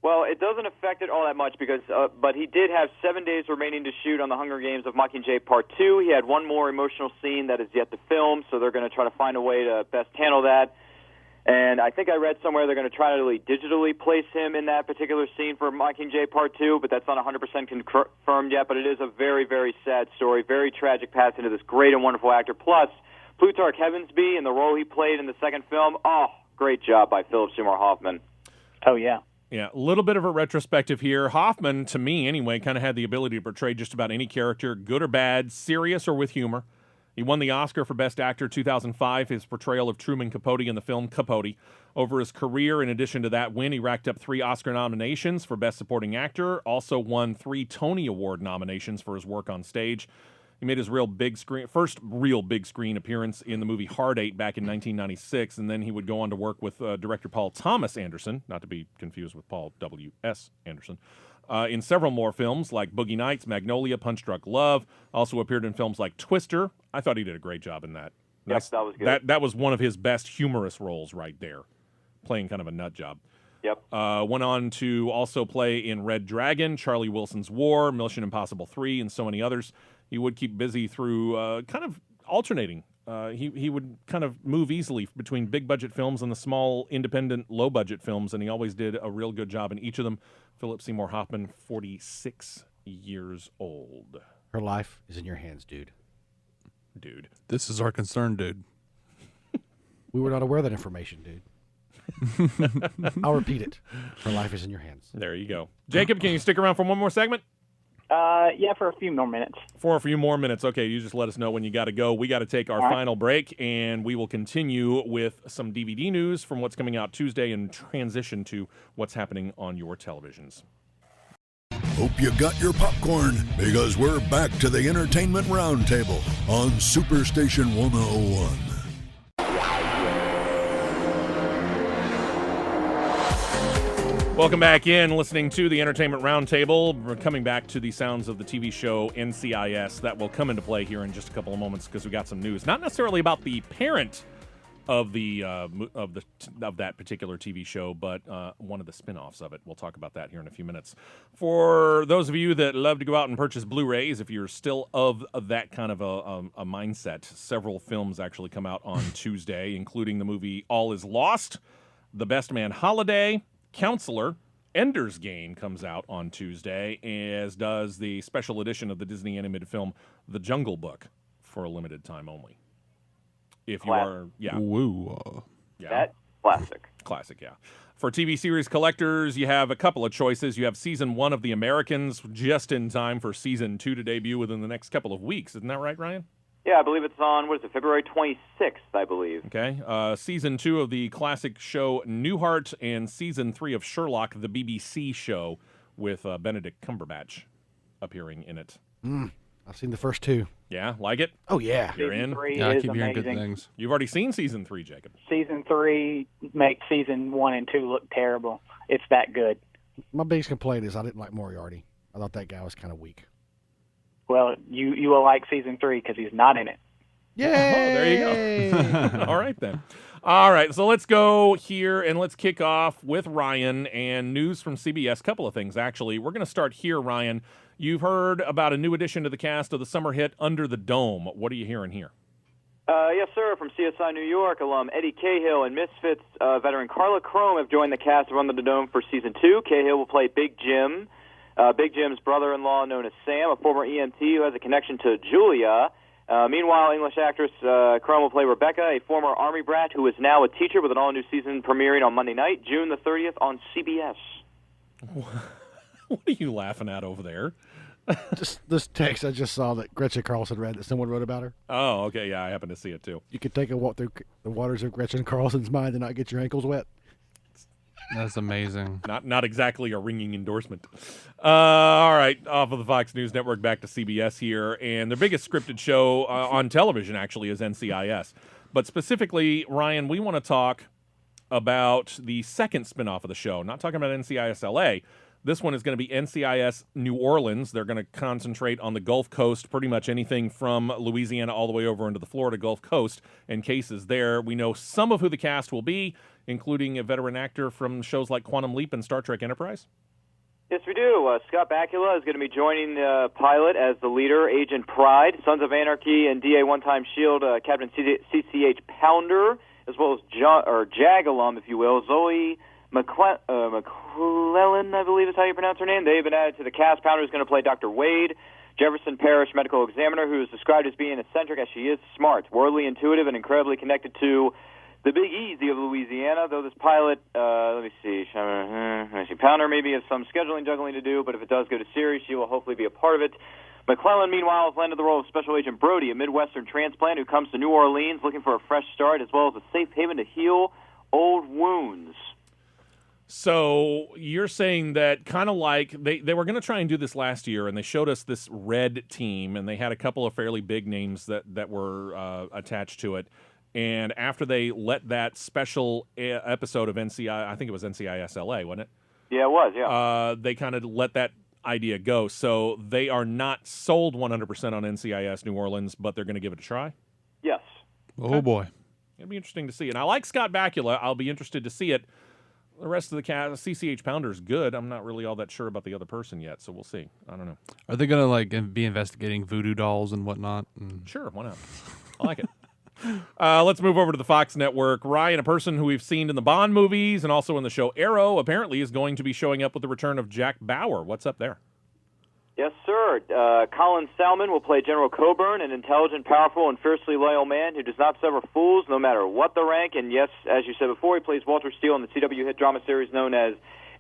Well, it doesn't affect it all that much because, but he did have 7 days remaining to shoot on the Hunger Games of Mockingjay Part 2. He had one more emotional scene that is yet to film, so they're going to try to find a way to best handle that. And I think I read somewhere they're going to try to really digitally place him in that particular scene for Mockingjay Part 2, but that's not 100% confirmed yet. But it is a very, very sad story, very tragic passing to this great and wonderful actor. Plus, Plutarch Heavensbee in the role he played in the second film, great job by Phillip Seymour Hoffman. Oh, yeah. Yeah, a little bit of a retrospective here. Hoffman, to me anyway, kind of had the ability to portray just about any character, good or bad, serious or with humor. He won the Oscar for Best Actor 2005, his portrayal of Truman Capote in the film Capote. Over his career, in addition to that win, he racked up 3 Oscar nominations for Best Supporting Actor, also won 3 Tony Award nominations for his work on stage. He made his first real big screen appearance in the movie Hard Eight back in 1996, and then he would go on to work with director Paul Thomas Anderson, not to be confused with Paul W.S. Anderson, in several more films like Boogie Nights, Magnolia, Punch Drunk Love. Also appeared in films like Twister. I thought he did a great job in that. Yes, that was good. That was one of his best humorous roles right there, playing kind of a nut job. Yep. Went on to also play in Red Dragon, Charlie Wilson's War, Mission Impossible 3, and so many others. He would keep busy through kind of alternating. He would kind of move easily between big-budget films and the small, independent, low-budget films, and he always did a real good job in each of them. Phillip Seymour Hoffman, 46 years old. Her life is in your hands, dude. Dude. This is our concern, dude. We were not aware of that information, dude. I'll repeat it. Her life is in your hands. There you go. Jacob, can you stick around for one more segment? Yeah, for a few more minutes. For a few more minutes. Okay, you just let us know when you got to go. We got to take our final break, and we will continue with some DVD news from what's coming out Tuesday and transition to what's happening on your televisions. Hope you got your popcorn, because we're back to the Entertainment Roundtable on Superstation 101. Welcome back in, listening to the Entertainment Roundtable. We're coming back to the sounds of the TV show NCIS. That will come into play here in just a couple of moments because we got some news. Not necessarily about the parent of that particular TV show, but one of the spin-offs of it. We'll talk about that here in a few minutes. For those of you that love to go out and purchase Blu-rays, if you're still of that kind of a mindset, several films actually come out on Tuesday, including the movie All Is Lost, The Best Man Holiday, Counselor, Ender's Game comes out on Tuesday, as does the special edition of the Disney animated film The Jungle Book for a limited time only. If you are, yeah. Woo. Yeah. That's classic. Classic, yeah. For TV series collectors, you have a couple of choices. You have Season 1 of The Americans just in time for Season 2 to debut within the next couple of weeks. Isn't that right, Ryan? Yeah, I believe it's on, February 26th, I believe. Okay. Season 2 of the classic show Newhart, and Season 3 of Sherlock, the BBC show, with Benedict Cumberbatch appearing in it. I've seen the first 2. Yeah, like it? Oh, yeah. You're in? Yeah, I is keep hearing good amazing. things. You've already seen Season 3, Jacob. Season 3 makes Season 1 and 2 look terrible. It's that good. My biggest complaint is I didn't like Moriarty. I thought that guy was kind of weak. Well, you will like Season 3 because he's not in it. Yay! Oh, there you go. All right, then. All right, so let's go here and let's kick off with Ryan and news from CBS. Couple of things, actually. We're going to start here, Ryan. You've heard about a new addition to the cast of the summer hit Under the Dome. What are you hearing here? Yes, sir. From CSI New York, alum Eddie Cahill and Misfits veteran Carla Crome have joined the cast of Under the Dome for Season 2. Cahill will play Big Jim, Big Jim's brother-in-law known as Sam, a former EMT who has a connection to Julia. Meanwhile, English actress Crome will play Rebecca, a former Army brat who is now a teacher, with an all-new season premiering on Monday night, June the 30th on CBS. What are you laughing at over there? Just this text I just saw that Gretchen Carlson read that someone wrote about her. Oh, okay, yeah, I happened to see it too. You could take a walk through the waters of Gretchen Carlson's mind and not get your ankles wet. That's amazing. Not exactly a ringing endorsement. All right, off of the Fox News Network, back to CBS here, and their biggest scripted show on television actually is NCIS. But specifically, Ryan, we want to talk about the second spinoff of the show. Not talking about NCIS LA. This one is going to be NCIS New Orleans. They're going to concentrate on the Gulf Coast, pretty much anything from Louisiana all the way over into the Florida Gulf Coast, and cases there. We know some of who the cast will be, including a veteran actor from shows like Quantum Leap and Star Trek Enterprise. Yes, we do. Scott Bakula is going to be joining the pilot as the leader, Agent Pride. Sons of Anarchy and DA One-Time Shield Captain CCH Pounder is as well as JAG alum, if you will, Zoe McClellan, I believe is how you pronounce her name. They've been added to the cast. Pounder is going to play Dr. Wade, Jefferson Parish medical examiner, who is described as being eccentric as she is smart, worldly intuitive, and incredibly connected to the Big Easy of Louisiana. Though this pilot, let me see, Pounder maybe has some scheduling juggling to do, but if it does go to series, she will hopefully be a part of it. McClellan, meanwhile, has landed the role of Special Agent Brody, a Midwestern transplant who comes to New Orleans looking for a fresh start, as well as a safe haven to heal old wounds. So you're saying that kind of like they were going to try and do this last year, and they showed us this red team, and they had a couple of fairly big names that were attached to it. And after they let that special episode of I think it was NCIS LA, wasn't it? Yeah, it was, yeah. They kind of let that idea go. So they are not sold 100% on NCIS New Orleans, but they're going to give it a try? Yes. Oh, boy. It'll be interesting to see. And I like Scott Bakula. I'll be interested to see it. The rest of the cast, CCH Pounder's good. I'm not really all that sure about the other person yet, so we'll see. I don't know. Are they going to like be investigating voodoo dolls and whatnot? Sure, why not? I like it. Let's move over to the Fox Network. Ryan, a person who we've seen in the Bond movies and also in the show Arrow, apparently is going to be showing up with the return of Jack Bauer. What's up there? Yes, sir. Colin Salmon will play General Coburn, an intelligent, powerful, and fiercely loyal man who does not suffer fools no matter what the rank. And yes, as you said before, he plays Walter Steele in the CW hit drama series known as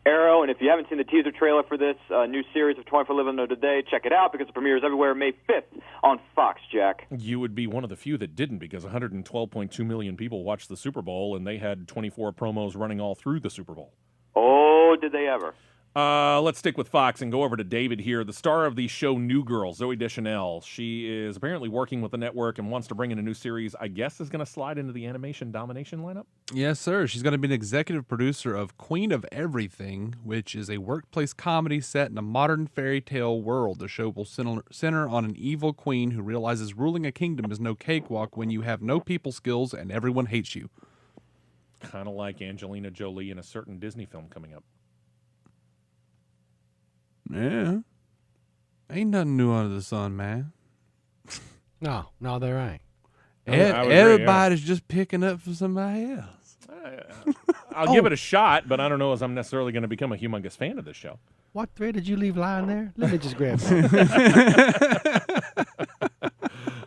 Arrow. And if you haven't seen the teaser trailer for this new series of 24 Living Today, check it out because it premieres everywhere May 5th on Fox, Jack. You would be one of the few that didn't because 112.2 million people watched the Super Bowl, and they had 24 promos running all through the Super Bowl. Oh, did they ever? Let's stick with Fox and go over to David here, the star of the show New Girl, Zooey Deschanel. She is apparently working with the network and wants to bring in a new series. I guess is going to slide into the animation domination lineup? Yes, sir. She's going to be an executive producer of Queen of Everything, which is a workplace comedy set in a modern fairy tale world. The show will center on an evil queen who realizes ruling a kingdom is no cakewalk when you have no people skills and everyone hates you. Kind of like Angelina Jolie in a certain Disney film coming up. Yeah. Ain't nothing new under the sun, man. No, there ain't. Everybody's just picking up for somebody else. I'll give it a shot, but I don't know as I'm necessarily going to become a humongous fan of this show. What thread did you leave lying there? Let me just grab it.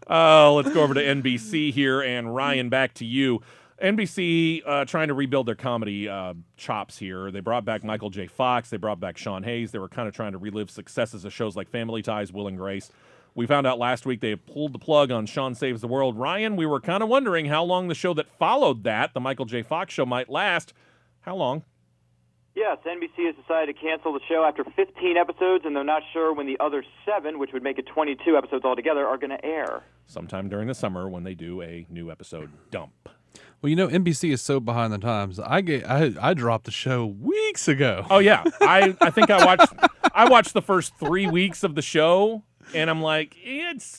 Let's go over to NBC here, and Ryan, back to you. NBC trying to rebuild their comedy chops here. They brought back Michael J. Fox. They brought back Sean Hayes. They were kind of trying to relive successes of shows like Family Ties, Will and Grace. We found out last week they pulled the plug on Sean Saves the World. Ryan, we were kind of wondering how long the show that followed that, the Michael J. Fox show, might last. How long? Yes, NBC has decided to cancel the show after 15 episodes, and they're not sure when the other 7, which would make it 22 episodes altogether, are going to air. Sometime during the summer when they do a new episode dump. Well, you know, NBC is so behind the times. I dropped the show weeks ago. Oh yeah, I think I watched the first 3 weeks of the show, and I'm like,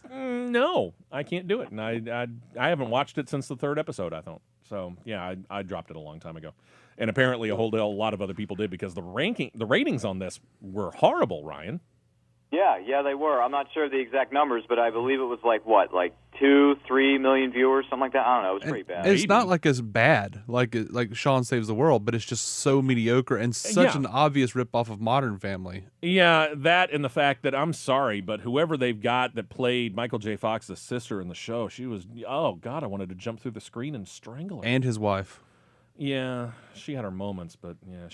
no, I can't do it. And I haven't watched it since the 3rd episode, I thought. So yeah, I dropped it a long time ago, and apparently a lot of other people did because the ratings on this were horrible. Ryan. Yeah, they were. I'm not sure of the exact numbers, but I believe it was like 2-3 million viewers, something like that. I don't know. It was pretty bad. It's not like it's bad, like Sean Saves the World, but it's just so mediocre and such an obvious ripoff of Modern Family. Yeah, that and the fact that I'm sorry, but whoever they've got that played Michael J. Fox's sister in the show, she was I wanted to jump through the screen and strangle her. And his wife. Yeah, she had her moments, but yeah,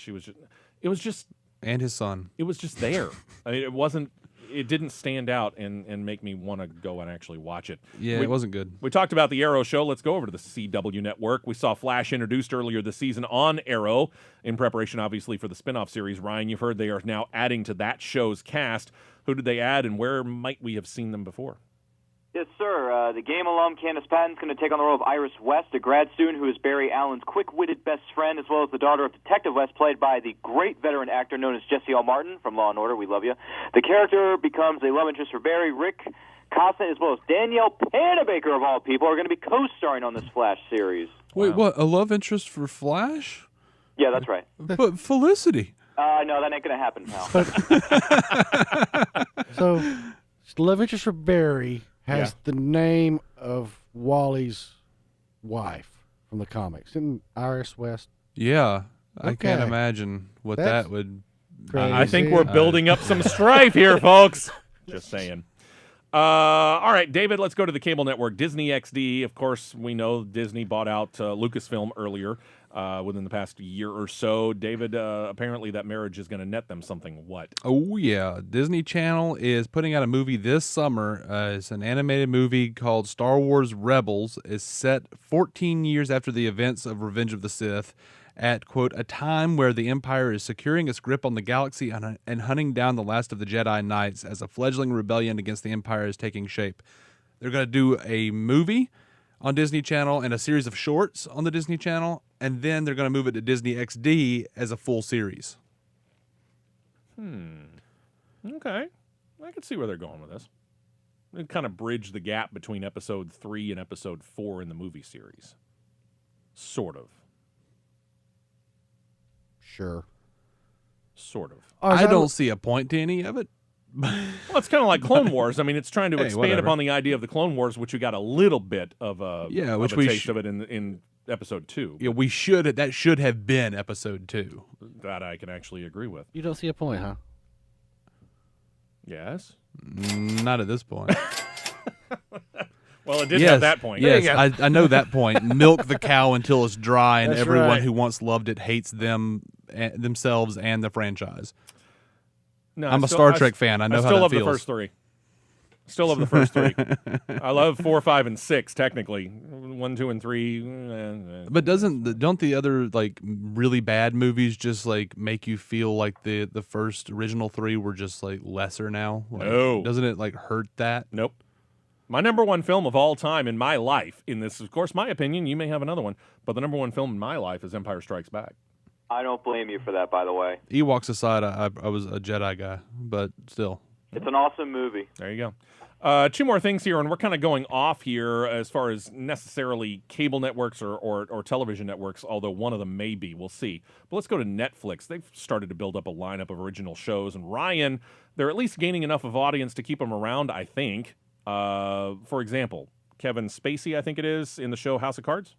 it was just. And his son. It was just there. I mean, it didn't stand out and make me want to go and actually watch it. Yeah, it wasn't good. We talked about the Arrow show. Let's go over to the CW network. We saw Flash introduced earlier this season on Arrow in preparation, obviously, for the spinoff series. Ryan, you've heard they are now adding to that show's cast. Who did they add, and where might we have seen them before? Yes, sir. The game alum Candace Patton's going to take on the role of Iris West, a grad student who is Barry Allen's quick-witted best friend, as well as the daughter of Detective West, played by the great veteran actor known as Jesse L. Martin from Law & Order. We love you. The character becomes a love interest for Barry. Rick Costa, as well as Danielle Panabaker, of all people, are going to be co-starring on this Flash series. Wait, what? A love interest for Flash? Yeah, that's right. But Felicity. No, that ain't going to happen, pal. So, love interest for Barry has the name of Wally's wife, from the comics. Didn't Iris West? Yeah, I can't Okay. imagine what That's that would. I think we're building up some strife here, folks. Just saying. All right, David, let's go to the cable network. Disney XD. Of course, we know Disney bought out Lucasfilm earlier within the past year or so. David, apparently that marriage is going to net them something. What? Oh, yeah. Disney Channel is putting out a movie this summer. It's an animated movie called Star Wars Rebels. It's set 14 years after the events of Revenge of the Sith at, quote, a time where the Empire is securing its grip on the galaxy and hunting down the last of the Jedi Knights as a fledgling rebellion against the Empire is taking shape. They're going to do a movie on Disney Channel and a series of shorts on the Disney Channel, and then they're going to move it to Disney XD as a full series. Okay. I can see where they're going with this. They kind of bridge the gap between episode 3 and episode 4 in the movie series. Sort of. Sure. Sort of. I don't see a point to any of it. Well, it's kind of like Clone Wars. I mean, it's trying to Hey, expand whatever. upon the idea of the Clone Wars, which we got a little bit of a, which of a we taste of it in episode 2. Yeah, that should have been episode 2. That I can actually agree with. You don't see a point, huh? Yes. Not at this point. Well, it did have that point. Yes, I know that point. Milk the cow until it's dry, and That's everyone right. who once loved it hates themselves and the franchise. No, I'm I a still- Star I Trek s- fan. I know I how still that love feels. the first 3. Still love the first 3. I love 4, 5, and 6. Technically, 1, 2, and 3. But don't the other like really bad movies just like make you feel like the first original 3 were just like lesser now? Like, No. Doesn't it like hurt that? Nope. My number 1 film of all time in my life, in this, of course, my opinion, you may have another one, but the number 1 film in my life is Empire Strikes Back. I don't blame you for that, by the way. Ewoks aside, I was a Jedi guy, but still. It's an awesome movie. There you go. 2 more things here, and we're kind of going off here as far as necessarily cable networks or television networks, although one of them may be. We'll see. But let's go to Netflix. They've started to build up a lineup of original shows, and Ryan, they're at least gaining enough of audience to keep them around, I think. For example, Kevin Spacey, I think it is, in the show House of Cards.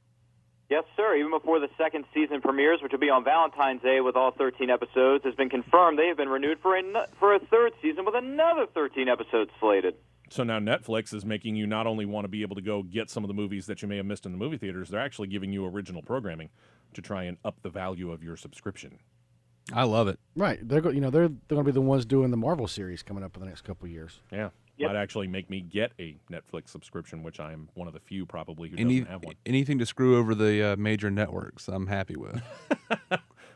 Yes, sir. Even before the second season premieres, which will be on Valentine's Day with all 13 episodes, has been confirmed they have been renewed for a third season with another 13 episodes slated. So now Netflix is making you not only want to be able to go get some of the movies that you may have missed in the movie theaters, they're actually giving you original programming to try and up the value of your subscription. I love it. Right. They're going to be the ones doing the Marvel series coming up in the next couple of years. Yeah. Yep. Might actually make me get a Netflix subscription, which I am one of the few probably who doesn't have one. Anything to screw over the major networks, I'm happy with.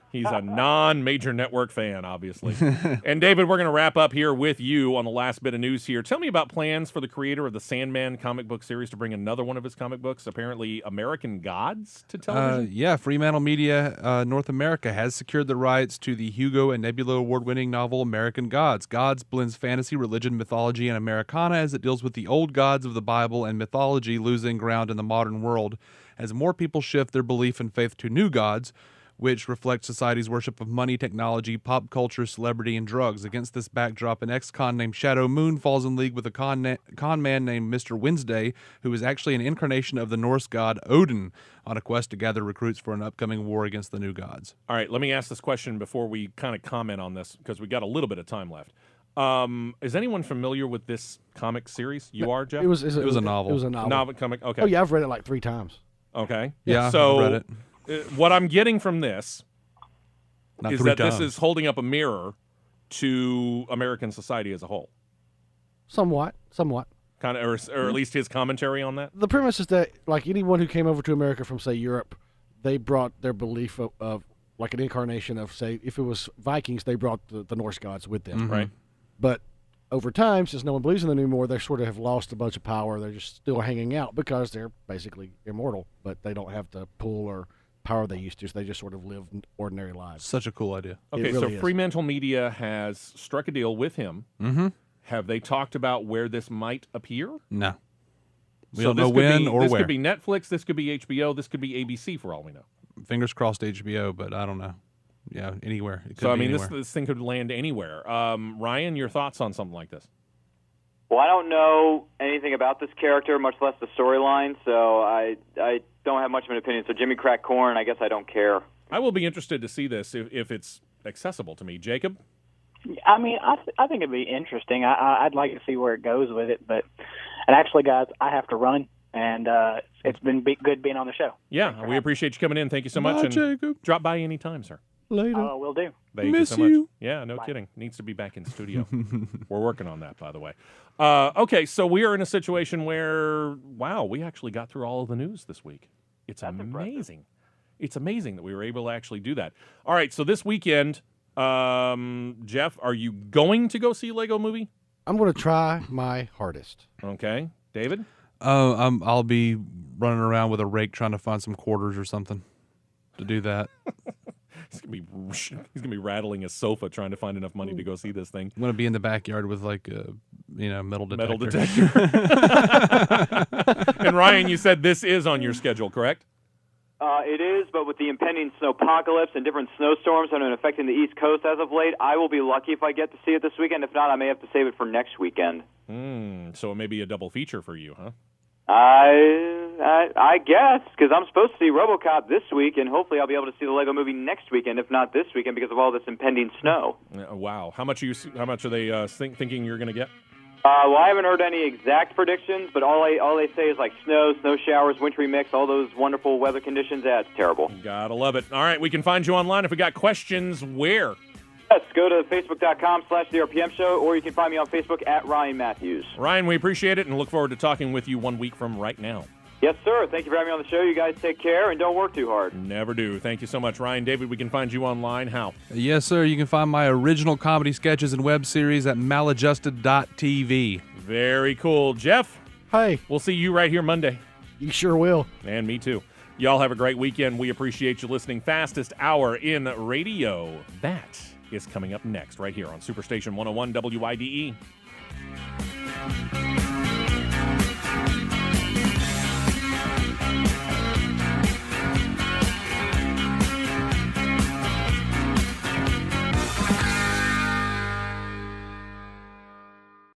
He's a non-major network fan, obviously. And David, we're going to wrap up here with you on the last bit of news here. Tell me about plans for the creator of the Sandman comic book series to bring another one of his comic books, apparently American Gods, to television. Yeah, Fremantle Media North America has secured the rights to the Hugo and Nebula award-winning novel American Gods. Gods blends fantasy, religion, mythology, and Americana as it deals with the old gods of the Bible and mythology losing ground in the modern world as more people shift their belief and faith to new gods, which reflect society's worship of money, technology, pop culture, celebrity, and drugs. Against this backdrop, an ex-con named Shadow Moon falls in league with a con man named Mr. Wednesday, who is actually an incarnation of the Norse god Odin, on a quest to gather recruits for an upcoming war against the new gods. All right, let me ask this question before we kind of comment on this, because we got a little bit of time left. Is anyone familiar with this comic series? You are, Jeff? It was a novel. It was a novel. Novel comic, okay. Oh, yeah, I've read it like 3 times. Okay. Yeah, so I've read it. What I'm getting from this Not is 3 that times. this is holding up a mirror to American society as a whole. Somewhat. Kind of, or at least his commentary on that. The premise is that, like, anyone who came over to America from, say, Europe, they brought their belief of like an incarnation of, say, if it was Vikings, they brought the Norse gods with them. Right. But over time, since no one believes in them anymore, they sort of have lost a bunch of power. They're just still hanging out because they're basically immortal, but they don't have the pull or power they used to, so they just sort of live ordinary lives. Such a cool idea. Okay, really so is. Fremantle Media has struck a deal with him. Mm-hmm. Have they talked about where this might appear? No. We So don't this know could when be, or this where. could be Netflix, this could be HBO, this could be ABC for all we know. Fingers crossed HBO, but I don't know. Yeah, anywhere. It could So, I be mean, anywhere. this thing could land anywhere. Ryan, your thoughts on something like this? Well, I don't know anything about this character, much less the storyline, so I don't have much of an opinion. So Jimmy Crack Corn, I guess I don't care. I will be interested to see this if it's accessible to me. Jacob? I mean, I think it'd be interesting. I'd like to see where it goes with it. And actually, guys, I have to run, and it's been good being on the show. Yeah, we appreciate you coming in. Thank you so much. Bye, Jacob. Drop by anytime, sir. Later. Will do. Thank Miss you so much. you. Yeah, no kidding. Needs to be back in studio. We're working on that, by the way. Okay, so we are in a situation where, wow, we actually got through all of the news this week. It's amazing. Impressive. It's amazing that we were able to actually do that. All right, so this weekend, Jeff, are you going to go see Lego Movie? I'm going to try my hardest. Okay. David? I'll be running around with a rake trying to find some quarters or something to do that. He's gonna be rattling a sofa trying to find enough money to go see this thing. I'm gonna be in the backyard with like a metal detector. Metal detector. And Ryan, you said this is on your schedule, correct? It is, but with the impending snowpocalypse and different snowstorms that have been affecting the East Coast as of late, I will be lucky if I get to see it this weekend. If not, I may have to save it for next weekend. So it may be a double feature for you, huh? I guess, because I'm supposed to see RoboCop this week, and hopefully I'll be able to see the Lego Movie next weekend, if not this weekend, because of all this impending snow. Wow. How much are they thinking you're going to get? Well, I haven't heard any exact predictions, but all they say is like snow showers, wintry mix, all those wonderful weather conditions. It's terrible. Gotta love it. All right, we can find you online if we got questions. Where? Yes, go to facebook.com/TheRPM Show, or you can find me on Facebook at Ryan Matthews. Ryan, we appreciate it and look forward to talking with you 1 week from right now. Yes, sir. Thank you for having me on the show. You guys take care and don't work too hard. Never do. Thank you so much, Ryan. David, we can find you online. How? Yes, sir. You can find my original comedy sketches and web series at maladjusted.tv. Very cool. Jeff? Hey. We'll see you right here Monday. You sure will. And me too. Y'all have a great weekend. We appreciate you listening. Fastest hour in radio. That is coming up next right here on Superstation 101 WIDE.